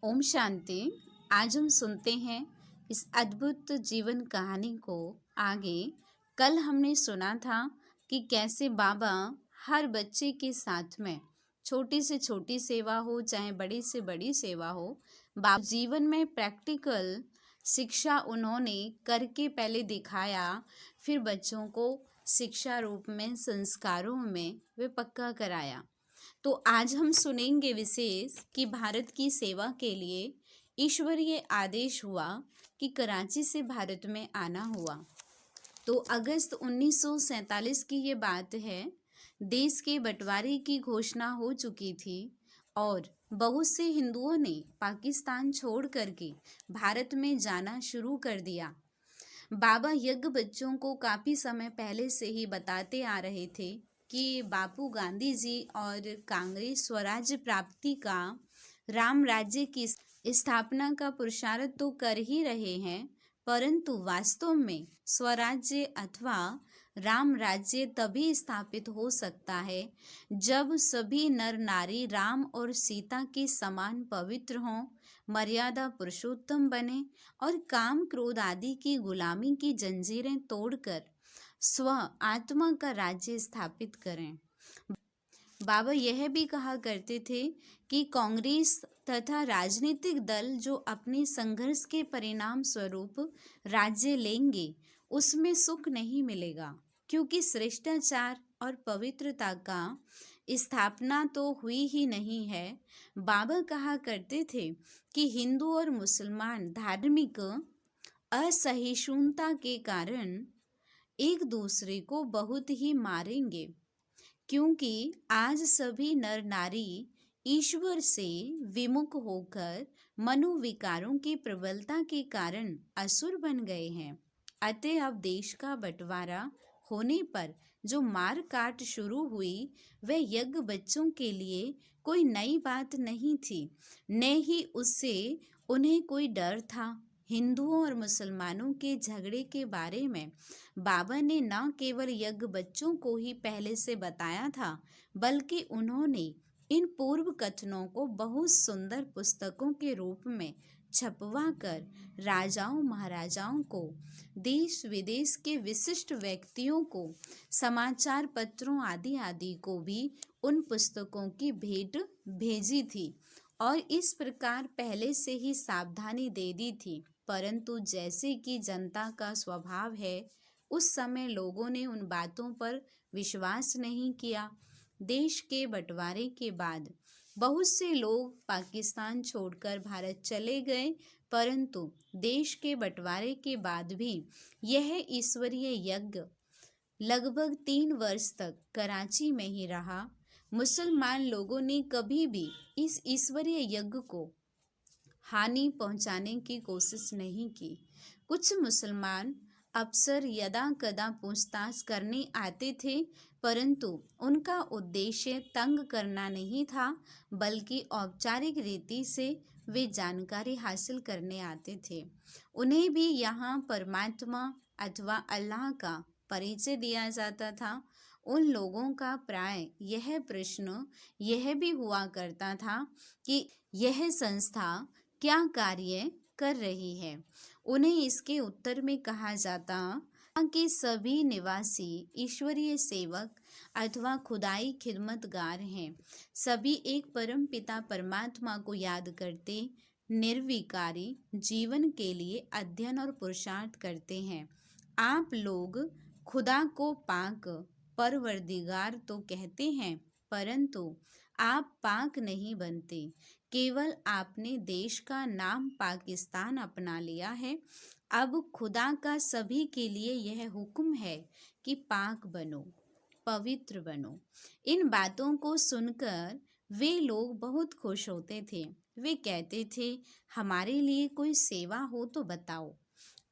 ओम शांति। आज हम सुनते हैं इस अद्भुत जीवन कहानी को आगे। कल हमने सुना था कि कैसे बाबा हर बच्चे के साथ में छोटी से छोटी सेवा हो चाहे बड़ी से बड़ी सेवा हो, बाबा जीवन में प्रैक्टिकल शिक्षा उन्होंने करके पहले दिखाया, फिर बच्चों को शिक्षा रूप में संस्कारों में वे पक्का कराया। तो आज हम सुनेंगे विशेष कि भारत की सेवा के लिए ईश्वरीय आदेश हुआ कि कराची से भारत में आना हुआ। तो अगस्त 1947 की ये बात है। देश के बंटवारे की घोषणा हो चुकी थी और बहुत से हिंदुओं ने पाकिस्तान छोड़ करके भारत में जाना शुरू कर दिया। बाबा यज्ञ बच्चों को काफ़ी समय पहले से ही बताते आ रहे थे कि बापू गांधी जी और कांग्रेस स्वराज्य प्राप्ति का, राम राज्य की स्थापना का पुरुषार्थ तो कर ही रहे हैं, परंतु वास्तव में स्वराज्य अथवा राम राज्य तभी स्थापित हो सकता है जब सभी नर नारी राम और सीता के समान पवित्र हों, मर्यादा पुरुषोत्तम बने और काम क्रोध आदि की गुलामी की जंजीरें तोड़कर स्व आत्मा का राज्य स्थापित करें। बाबा यह भी कहा करते थे कि कांग्रेस तथा राजनीतिक दल जो अपने संघर्ष के परिणाम स्वरूप राज्य लेंगे उसमें सुख नहीं मिलेगा, क्योंकि श्रेष्ठाचार और पवित्रता का स्थापना तो हुई ही नहीं है। बाबा कहा करते थे कि हिंदू और मुसलमान धार्मिक असहिष्णुता के कारण एक दूसरे को बहुत ही मारेंगे, क्योंकि आज सभी नर नारी ईश्वर से विमुख होकर मनोविकारों की प्रबलता के कारण असुर बन गए हैं। अतः अब देश का बंटवारा होने पर जो मार काट शुरू हुई वह यज्ञ बच्चों के लिए कोई नई बात नहीं थी, न ही उससे उन्हें कोई डर था। हिंदुओं और मुसलमानों के झगड़े के बारे में बाबा ने न केवल यज्ञ बच्चों को ही पहले से बताया था, बल्कि उन्होंने इन पूर्व कथनों को बहुत सुंदर पुस्तकों के रूप में छपवा कर राजाओं महाराजाओं को, देश विदेश के विशिष्ट व्यक्तियों को, समाचार पत्रों आदि आदि को भी उन पुस्तकों की भेंट भेजी थी और इस प्रकार पहले से ही सावधानी दे दी थी। परंतु जैसे कि जनता का स्वभाव है, उस समय लोगों ने उन बातों पर विश्वास नहीं किया। देश के बंटवारे के बाद बहुत से लोग पाकिस्तान छोड़कर भारत चले गए, परंतु देश के बंटवारे के बाद भी यह ईश्वरीय यज्ञ लगभग 3 वर्ष तक कराची में ही रहा। मुसलमान लोगों ने कभी भी इस ईश्वरीय यज्ञ को हानि पहुंचाने की कोशिश नहीं की। कुछ मुसलमान अफसर यदा कदा पूछताछ करने आते थे, परंतु उनका उद्देश्य तंग करना नहीं था, बल्कि औपचारिक रीति से वे जानकारी हासिल करने आते थे। उन्हें भी यहाँ परमात्मा अथवा अल्लाह का परिचय दिया जाता था। उन लोगों का प्राय यह प्रश्न यह भी हुआ करता था कि यह संस्था क्या कार्य कर रही है। उन्हें इसके उत्तर में कहा जाता कि सभी निवासी ईश्वरीय सेवक अथवा खुदाई खिदमतगार हैं। सभी एक परम पिता परमात्मा को याद करते निर्विकारी जीवन के लिए अध्ययन और पुरुषार्थ करते हैं। आप लोग खुदा को पाक परवरदिगार तो कहते हैं, परंतु आप पाक नहीं बनते। केवल आपने देश का नाम पाकिस्तान अपना लिया है। अब खुदा का सभी के लिए यह हुक्म है कि पाक बनो, पवित्र बनो। इन बातों को सुनकर वे लोग बहुत खुश होते थे। वे कहते थे, हमारे लिए कोई सेवा हो तो बताओ।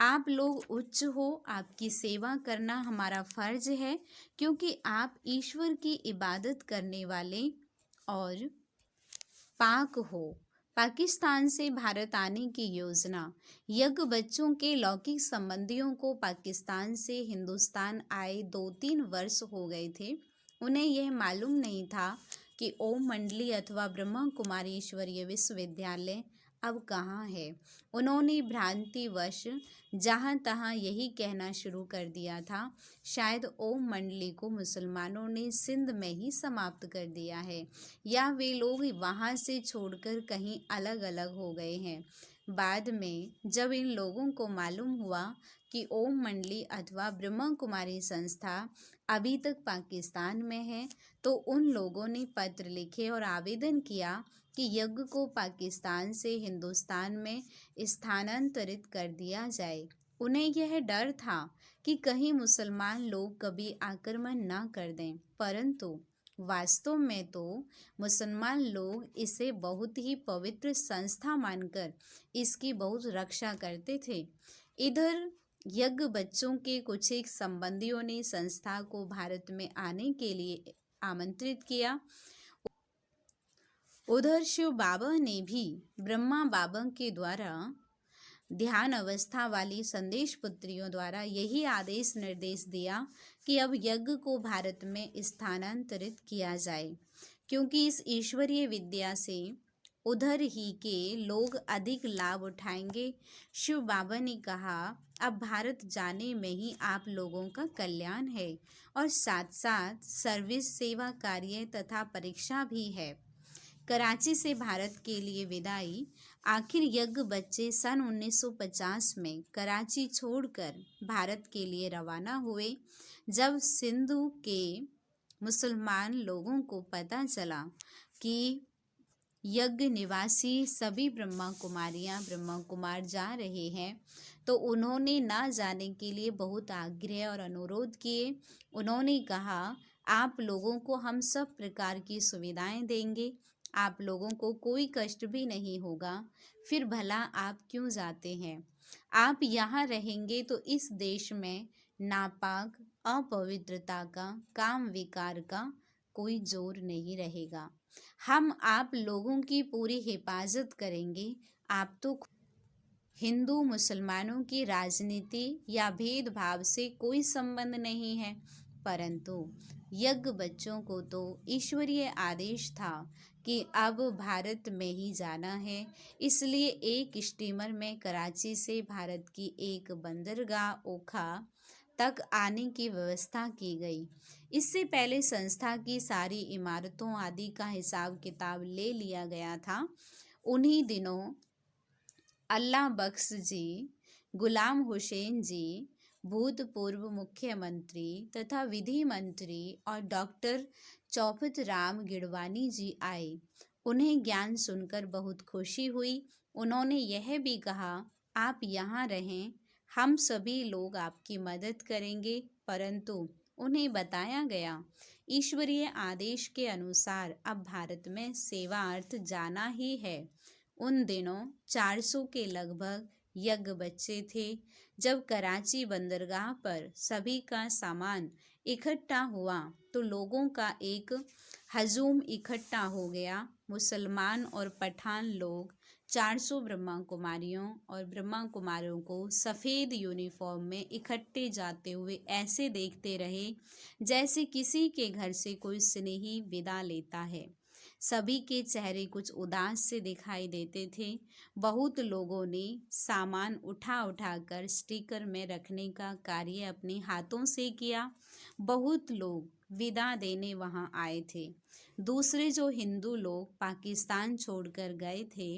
आप लोग उच्च हो, आपकी सेवा करना हमारा फर्ज है, क्योंकि आप ईश्वर की इबादत करने वाले और पाक हो। पाकिस्तान से भारत आने की योजना। यज्ञ बच्चों के लौकिक संबंधियों को पाकिस्तान से हिंदुस्तान आए 2-3 वर्ष हो गए थे। उन्हें यह मालूम नहीं था कि ओम मंडली अथवा ब्रह्मा कुमारी ईश्वरीय विश्वविद्यालय अब कहाँ है। उन्होंने भ्रांतिवश जहाँ तहाँ यही कहना शुरू कर दिया था, शायद ओम मंडली को मुसलमानों ने सिंध में ही समाप्त कर दिया है, या वे लोग वहाँ से छोड़कर कहीं अलग अलग हो गए हैं। बाद में जब इन लोगों को मालूम हुआ कि ओम मंडली अथवा ब्रह्मा कुमारी संस्था अभी तक पाकिस्तान में है, तो उन लोगों ने पत्र लिखे और आवेदन किया कि यज्ञ को पाकिस्तान से हिंदुस्तान में स्थानांतरित कर दिया जाए। उन्हें यह डर था कि कहीं मुसलमान लोग कभी आक्रमण न कर दें, परंतु वास्तव में तो मुसलमान लोग इसे बहुत ही पवित्र संस्था मानकर इसकी बहुत रक्षा करते थे। इधर यज्ञ बच्चों के कुछ एक संबंधियों ने संस्था को भारत में आने के लिए आमंत्रित किया। उधर शिव बाबा ने भी ब्रह्मा बाबा के द्वारा ध्यान अवस्था वाली संदेश पुत्रियों द्वारा यही आदेश निर्देश दिया कि अब यज्ञ को भारत में स्थानांतरित किया जाए, क्योंकि इस ईश्वरीय विद्या से उधर ही के लोग अधिक लाभ उठाएंगे। शिव बाबा ने कहा, अब भारत जाने में ही आप लोगों का कल्याण है और साथ साथ सर्विस सेवा कार्य तथा परीक्षा भी है। कराची से भारत के लिए विदाई। आखिर यज्ञ बच्चे सन 1950 में कराची छोड़कर भारत के लिए रवाना हुए। जब सिंधु के मुसलमान लोगों को पता चला कि यज्ञ निवासी सभी ब्रह्मा कुमारियां ब्रह्मा कुमार जा रहे हैं, तो उन्होंने ना जाने के लिए बहुत आग्रह और अनुरोध किए। उन्होंने कहा, आप लोगों को हम सब प्रकार की सुविधाएं देंगे, आप लोगों को कोई कष्ट भी नहीं होगा, फिर भला आप क्यों जाते हैं। आप यहाँ रहेंगे तो इस देश में नापाक अपवित्रता का काम विकार का कोई जोर नहीं रहेगा। हम आप लोगों की पूरी हिफाजत करेंगे। आप तो हिंदू मुसलमानों की राजनीति या भेदभाव से कोई संबंध नहीं है, परंतु यज्ञ बच्चों को तो ईश्वरीय आदेश था कि अब भारत में ही जाना है। इसलिए एक स्टीमर में कराची से भारत की एक बंदरगाह ओखा तक आने की व्यवस्था की गई। इससे पहले संस्था की सारी इमारतों आदि का हिसाब किताब ले लिया गया था। उन्हीं दिनों अल्लाह बख्श जी, गुलाम हुसैन जी, भूतपूर्व मुख्यमंत्री तथा विधि मंत्री और डॉक्टर चौपत राम गिडवानी जी आए। उन्हें ज्ञान सुनकर बहुत खुशी हुई। उन्होंने यह भी कहा, आप यहाँ रहें, हम सभी लोग आपकी मदद करेंगे। परंतु उन्हें बताया गया, ईश्वरीय आदेश के अनुसार अब भारत में सेवा अर्थ जाना ही है। उन दिनों 400 के लगभग यज्ञ बच्चे थे। जब कराची बंदरगाह पर सभी का सामान इकट्ठा हुआ तो लोगों का एक हजूम इकट्ठा हो गया। मुसलमान और पठान लोग 400 ब्रह्मा कुमारियों और ब्रह्मा कुमारों को सफ़ेद यूनिफॉर्म में इकट्ठे जाते हुए ऐसे देखते रहे जैसे किसी के घर से कोई स्नेही विदा लेता है। सभी के चेहरे कुछ उदास से दिखाई देते थे। बहुत लोगों ने सामान उठा उठाकर स्टिकर में रखने का कार्य अपने हाथों से किया। बहुत लोग विदा देने वहां आए थे। दूसरे जो हिंदू लोग पाकिस्तान छोड़कर गए थे,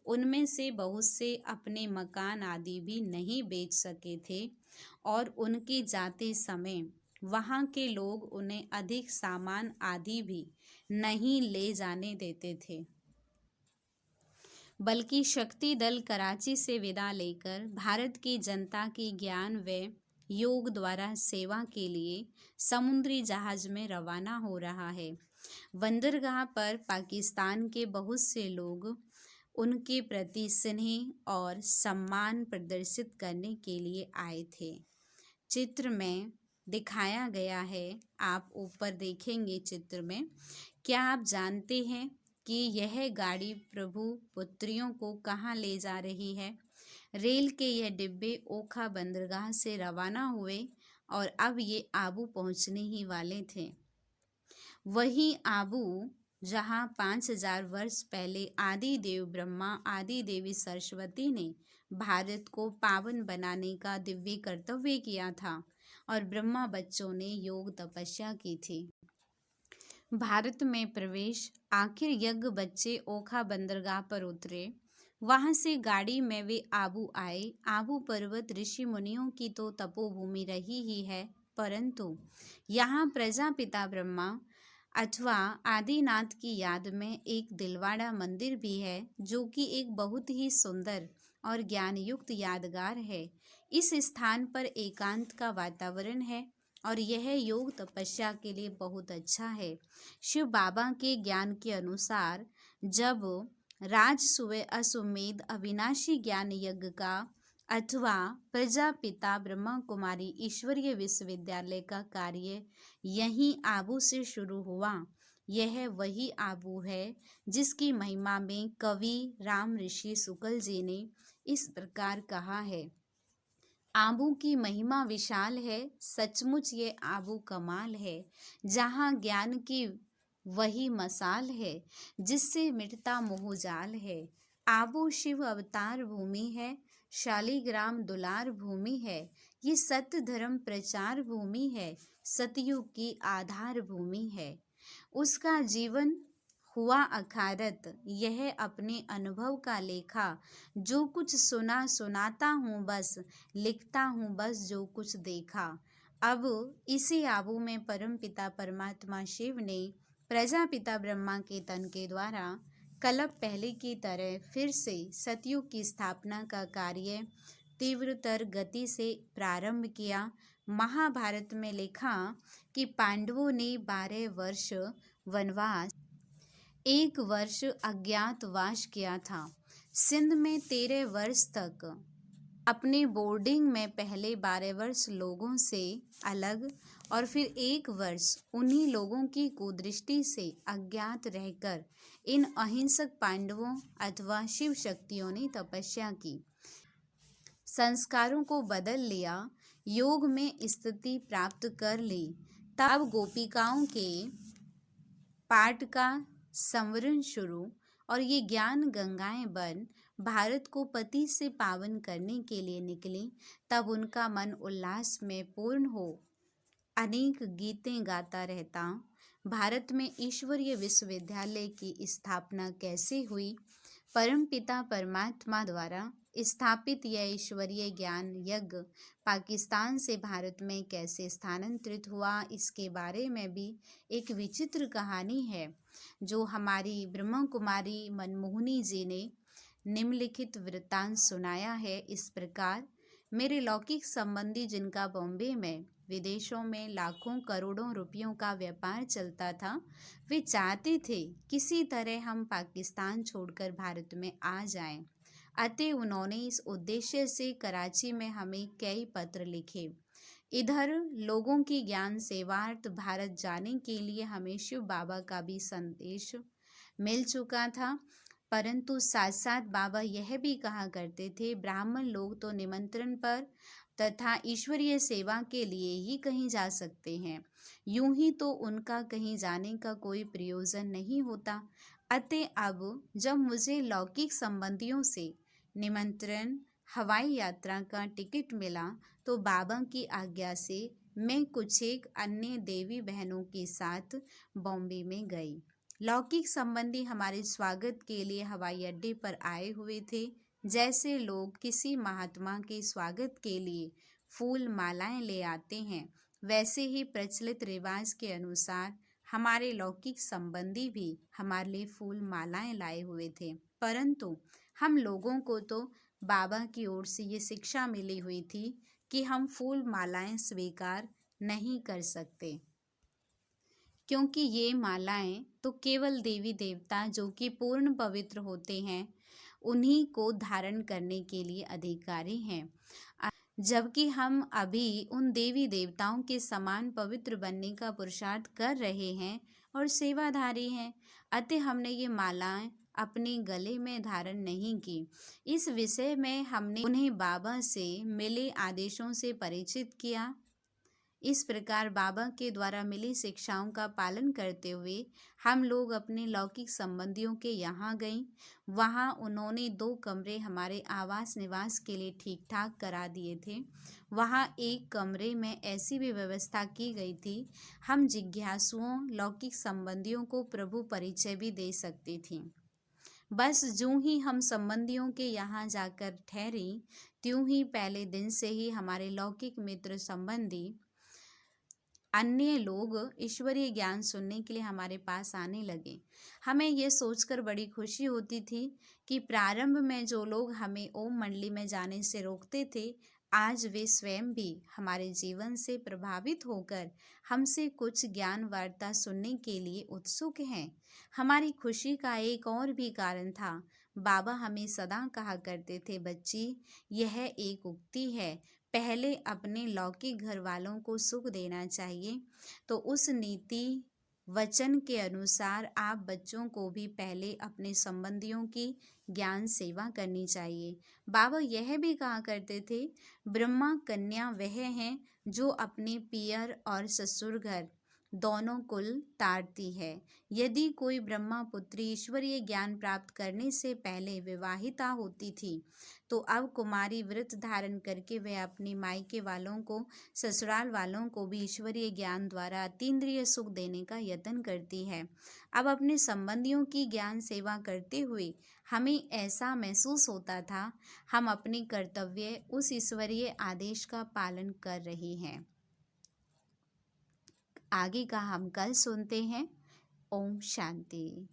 उनमें से बहुत से अपने मकान आदि भी नहीं बेच सके थे और उनके जाते समय वहाँ के लोग उन्हें अधिक सामान आदि भी नहीं ले जाने देते थे, बल्कि शक्ति दल कराची से विदा लेकर भारत की जनता की ज्ञान व योग द्वारा सेवा के लिए समुद्री जहाज में रवाना हो रहा है। बंदरगाह पर पाकिस्तान के बहुत से लोग उनके प्रति स्नेह और सम्मान प्रदर्शित करने के लिए आए थे। चित्र में दिखाया गया है, आप ऊपर देखेंगे चित्र में। क्या आप जानते हैं कि यह गाड़ी प्रभु पुत्रियों को कहाँ ले जा रही है? रेल के यह डिब्बे ओखा बंदरगाह से रवाना हुए और अब ये आबू पहुंचने ही वाले थे। वहीं आबू जहाँ 5000 वर्ष पहले आदि देव ब्रह्मा आदि देवी सरस्वती ने भारत को पावन बनाने का दिव्य कर्तव्य किया था और ब्रह्मा बच्चों ने योग तपस्या की थी। भारत में प्रवेश, आखिर यज्ञ बच्चे ओखा बंदरगाह पर उतरे। वहां से गाड़ी में वे आबू आए। आबू पर्वत ऋषि मुनियों की तो तपोभूमि रही ही है, परंतु यहाँ प्रजापिता ब्रह्मा अथवा आदिनाथ की याद में एक दिलवाड़ा मंदिर भी है, जो कि एक बहुत ही सुंदर और ज्ञान युक्त यादगार है। इस स्थान पर एकांत का वातावरण है और यह योग तपस्या के लिए बहुत अच्छा है। शिव बाबा के ज्ञान के अनुसार जब राजसूय अश्वमेध अविनाशी ज्ञान यज्ञ का अथवा प्रजापिता ब्रह्मा कुमारी ईश्वरीय विश्वविद्यालय का कार्य यहीं आबू से शुरू हुआ। यह वही आबू है जिसकी महिमा में कवि राम ऋषि शुक्ल जी ने इस प्रकार कहा है। आबू की महिमा विशाल है, सचमुच ये आबू कमाल है, जहाँ ज्ञान की वही मसाल है जिससे मिटता मोहजाल है। आबू शिव अवतार भूमि है, शालिग्राम दुलार भूमि है, ये सत्य धर्म प्रचार भूमि है, सतयुग की आधार भूमि है। उसका जीवन हुआ अखारत, यह अपने अनुभव का लेखा, जो कुछ सुना सुनाता हूँ बस, लिखता हूँ बस जो कुछ देखा। अब इसी आबू में परम पिता परमात्मा शिव ने प्रजापिता ब्रह्मा के तन के द्वारा कल्प पहले की तरह फिर से सतयुग की स्थापना का कार्य तीव्रतर गति से प्रारंभ किया। महाभारत में लिखा कि पांडवों ने 12 वर्ष वनवास, 1 वर्ष अज्ञातवास किया था। सिंध में 13 वर्ष तक अपने बोर्डिंग में पहले 12 वर्ष लोगों से अलग और फिर 1 वर्ष उन्हीं लोगों की कुदृष्टि से अज्ञात रहकर इन अहिंसक पांडवों अथवा शिव शक्तियों ने तपस्या की, संस्कारों को बदल लिया, योग में स्थिति प्राप्त कर ली। तब गोपिकाओं के पाठ का संवरण शुरू और ये ज्ञान गंगाएं बन भारत को पति से पावन करने के लिए निकली। तब उनका मन उल्लास में पूर्ण हो अनेक गीतें गाता रहता। भारत में ईश्वरीय विश्वविद्यालय की स्थापना कैसे हुई, परमपिता परमात्मा द्वारा स्थापित यह ईश्वरीय ज्ञान यज्ञ पाकिस्तान से भारत में कैसे स्थानांतरित हुआ, इसके बारे में भी एक विचित्र कहानी है, जो हमारी ब्रह्मा कुमारी मनमोहनी जी ने निम्नलिखित वृत्तांत सुनाया है इस प्रकार। मेरे लौकिक संबंधी जिनका बॉम्बे में विदेशों में लाखों करोड़ों रुपयों का व्यापार चलता था, वे चाहते थे किसी तरह हम पाकिस्तान छोड़कर भारत में आ जाएं। अतः उन्होंने इस उद्देश्य से कराची में हमें कई पत्र लिखे। इधर लोगों की ज्ञान सेवार्थ भारत जाने के लिए हमें शिव बाबा का भी संदेश मिल चुका था, परंतु साथ साथ बाबा यह भी कहा करते थे, ब्राह्मण लोग तो निमंत्रण पर तथा ईश्वरीय सेवा के लिए ही कहीं जा सकते हैं, यूं ही तो उनका कहीं जाने का कोई प्रयोजन नहीं होता। अतः अब जब मुझे लौकिक संबंधियों से निमंत्रण हवाई यात्रा का टिकट मिला, तो बाबा की आज्ञा से मैं कुछ एक अन्य देवी बहनों के साथ बॉम्बे में गई। लौकिक संबंधी हमारे स्वागत के लिए हवाई अड्डे पर आए हुए थे। जैसे लोग किसी महात्मा के स्वागत के लिए फूल मालाएं ले आते हैं, वैसे ही प्रचलित रिवाज के अनुसार हमारे लौकिक संबंधी भी हमारे लिए फूल मालाएं लाए हुए थे। परंतु हम लोगों को तो बाबा की ओर से ये शिक्षा मिली हुई थी कि हम फूल मालाएं स्वीकार नहीं कर सकते, क्योंकि ये मालाएं तो केवल देवी देवता जो कि पूर्ण पवित्र होते हैं उन्हीं को धारण करने के लिए अधिकारी हैं, जबकि हम अभी उन देवी देवताओं के समान पवित्र बनने का पुरुषार्थ कर रहे हैं और सेवाधारी हैं। अतः हमने ये मालाएं अपने गले में धारण नहीं की। इस विषय में हमने उन्हें बाबा से मिले आदेशों से परिचित किया। इस प्रकार बाबा के द्वारा मिली शिक्षाओं का पालन करते हुए हम लोग अपने लौकिक संबंधियों के यहाँ गए। वहाँ उन्होंने 2 कमरे हमारे आवास निवास के लिए ठीक ठाक करा दिए थे। वहाँ एक कमरे में ऐसी भी व्यवस्था की गई थी, हम जिज्ञासुओं लौकिक संबंधियों को प्रभु परिचय भी दे सकती थीं। बस ज्यों ही हम संबंधियों के यहाँ जाकर ठहरी, त्यों ही पहले दिन से ही हमारे लौकिक मित्र संबंधी अन्य लोग ईश्वरीय ज्ञान सुनने के लिए हमारे पास आने लगे। हमें ये सोचकर बड़ी खुशी होती थी कि प्रारंभ में जो लोग हमें ओम मंडली में जाने से रोकते थे, आज वे स्वयं भी हमारे जीवन से प्रभावित होकर हमसे कुछ ज्ञान वार्ता सुनने के लिए उत्सुक हैं। हमारी खुशी का एक और भी कारण था। बाबा हमें सदा कहा करते थे, बच्ची, यह एक उक्ति है, पहले अपने लौकिक घर वालों को सुख देना चाहिए, तो उस नीति वचन के अनुसार आप बच्चों को भी पहले अपने संबंधियों की ज्ञान सेवा करनी चाहिए। बाबा यह भी कहा करते थे, ब्रह्मा कन्या वह हैं जो अपने पियर और ससुर घर दोनों कुल तारती है। यदि कोई ब्रह्मा पुत्री ईश्वरीय ज्ञान प्राप्त करने से पहले विवाहिता होती थी, तो अब कुमारी व्रत धारण करके वह अपने मायके वालों को, ससुराल वालों को भी ईश्वरीय ज्ञान द्वारा अतीन्द्रिय सुख देने का यत्न करती है। अब अपने संबंधियों की ज्ञान सेवा करते हुए हमें ऐसा महसूस होता था, हम अपने कर्तव्य उस ईश्वरीय आदेश का पालन कर रहे हैं। आगे का हम कल सुनते हैं। ओम शांति।